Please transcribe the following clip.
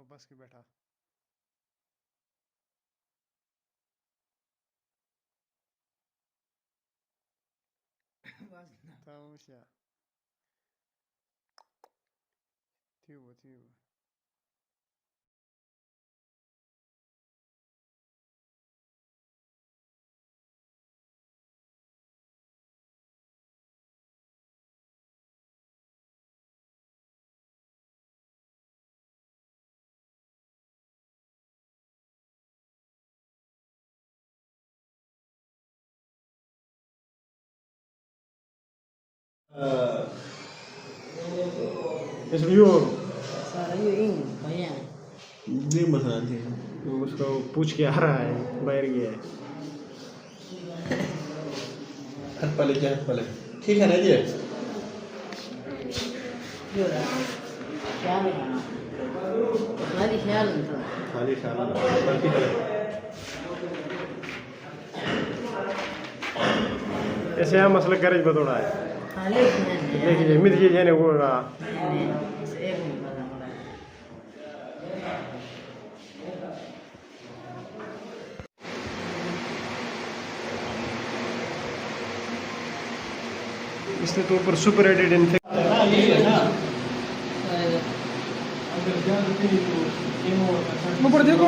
बस के बैठा tausya tiu इसमें यो सारा ये इन भैया नहीं बता थे वो उसको पूछ के आ रहा है बाहर गया है हाथ पले क्या हाथ पले ठीक है ना जी जो रहा ख्याल रहा हमारी ख्याल नहीं था खाली खाना बाकी है ऐसे हम मसला गरज बतोड़ा है खाली नहीं देखिए मिद ये जाने वो रहा नहीं इस एक नहीं पता मुझे इसने तो ऊपर सुपर एडिड इन्फेक्ट ऊपर देखो